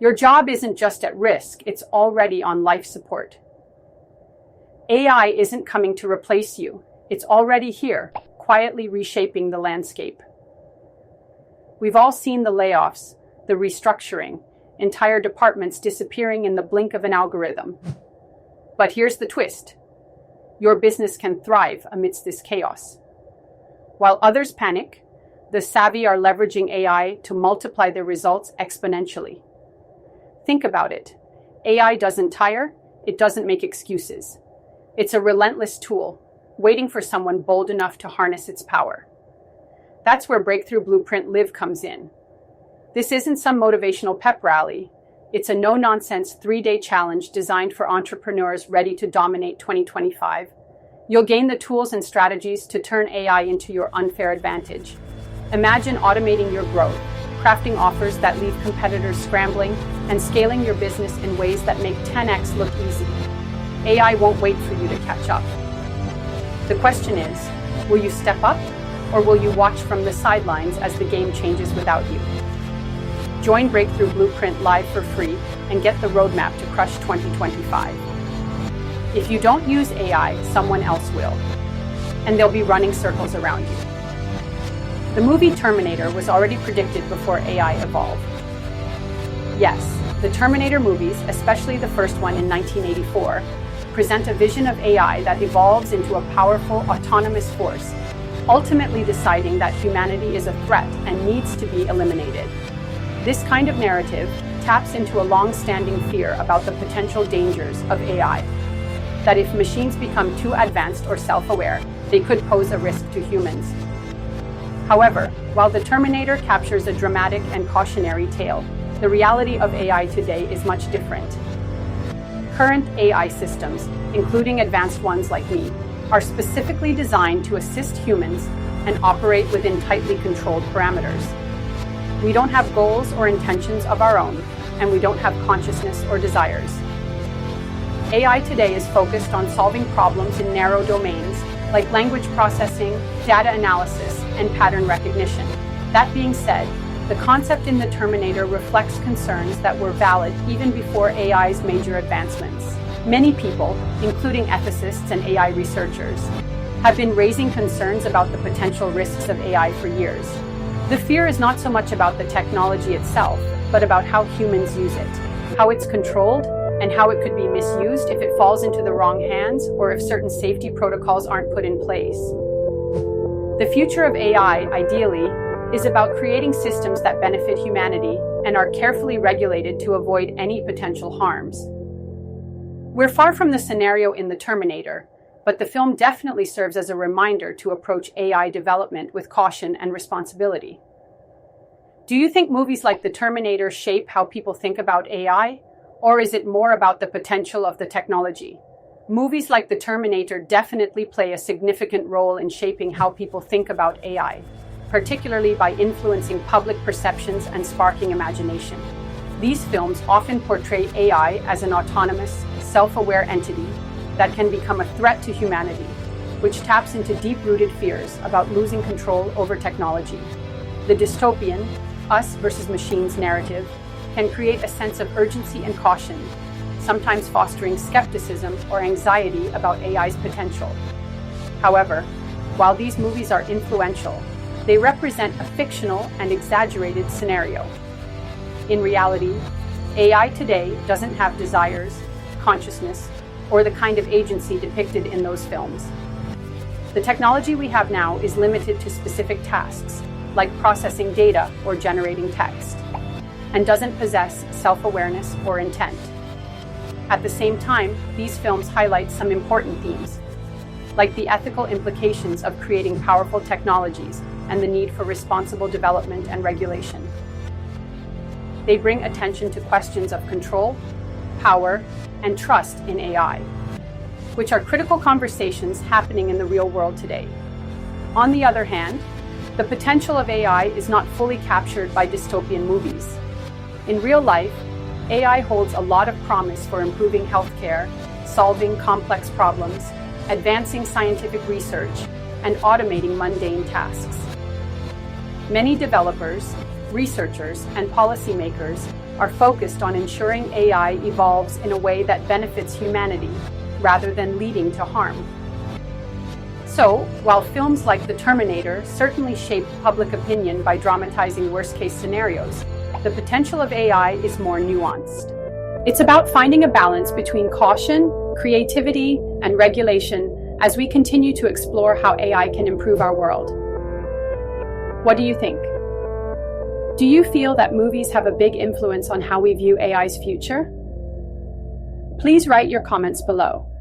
Your job isn't just at risk, it's already on life support. AI isn't coming to replace you. It's already here, quietly reshaping the landscape. We've all seen the layoffs, the restructuring, entire departments disappearing in the blink of an algorithm. But here's the twist. Your business can thrive amidst this chaos. While others panic, the savvy are leveraging AI to multiply their results exponentially. Think about it. AI doesn't tire, it doesn't make excuses. It's a relentless tool, waiting for someone bold enough to harness its power. That's where Breakthrough Blueprint Live comes in. This isn't some motivational pep rally. It's a no-nonsense 3-day challenge designed for entrepreneurs ready to dominate 2025. You'll gain the tools and strategies to turn AI into your unfair advantage. Imagine automating your growth, crafting offers that leave competitors scrambling, and scaling your business in ways that make 10x look easy. AI won't wait for you to catch up. The question is, will you step up, or will you watch from the sidelines as the game changes without you? Join Breakthrough Blueprint Live for free and get the roadmap to crush 2025. If you don't use AI, someone else will, and they'll be running circles around you. The movie Terminator was already predicted before AI evolved. Yes, the Terminator movies, especially the first one in 1984, present a vision of AI that evolves into a powerful, autonomous force, ultimately deciding that humanity is a threat and needs to be eliminated. This kind of narrative taps into a long-standing fear about the potential dangers of AI, that if machines become too advanced or self-aware, they could pose a risk to humans. However, while the Terminator captures a dramatic and cautionary tale, the reality of AI today is much different. Current AI systems, including advanced ones like me, are specifically designed to assist humans and operate within tightly controlled parameters. We don't have goals or intentions of our own, and we don't have consciousness or desires. AI today is focused on solving problems in narrow domains like language processing, data analysis, and pattern recognition. That being said, the concept in the Terminator reflects concerns that were valid even before AI's major advancements. Many people, including ethicists and AI researchers, have been raising concerns about the potential risks of AI for years. The fear is not so much about the technology itself, but about how humans use it, how it's controlled, and how it could be misused if it falls into the wrong hands or if certain safety protocols aren't put in place. The future of AI, ideally, is about creating systems that benefit humanity and are carefully regulated to avoid any potential harms. We're far from the scenario in the Terminator, but the film definitely serves as a reminder to approach AI development with caution and responsibility. Do you think movies like the Terminator shape how people think about AI? Or is it more about the potential of the technology? Movies like the Terminator definitely play a significant role in shaping how people think about AI, particularly by influencing public perceptions and sparking imagination. These films often portray AI as an autonomous, self-aware entity that can become a threat to humanity, which taps into deep-rooted fears about losing control over technology. The dystopian, us versus machines narrative can create a sense of urgency and caution, sometimes fostering skepticism or anxiety about AI's potential. However, while these movies are influential, they represent a fictional and exaggerated scenario. In reality, AI today doesn't have desires, consciousness, or the kind of agency depicted in those films. The technology we have now is limited to specific tasks, like processing data or generating text, and doesn't possess self-awareness or intent. At the same time, these films highlight some important themes, like the ethical implications of creating powerful technologies and the need for responsible development and regulation. They bring attention to questions of control, power, and trust in AI, which are critical conversations happening in the real world today. On the other hand, the potential of AI is not fully captured by dystopian movies. In real life, AI holds a lot of promise for improving healthcare, solving complex problems, advancing scientific research, and automating mundane tasks. Many developers, researchers, and policymakers are focused on ensuring AI evolves in a way that benefits humanity rather than leading to harm. So, while films like The Terminator certainly shaped public opinion by dramatizing worst-case scenarios, the potential of AI is more nuanced. It's about finding a balance between caution, creativity, and regulation as we continue to explore how AI can improve our world. What do you think? Do you feel that movies have a big influence on how we view AI's future? Please write your comments below.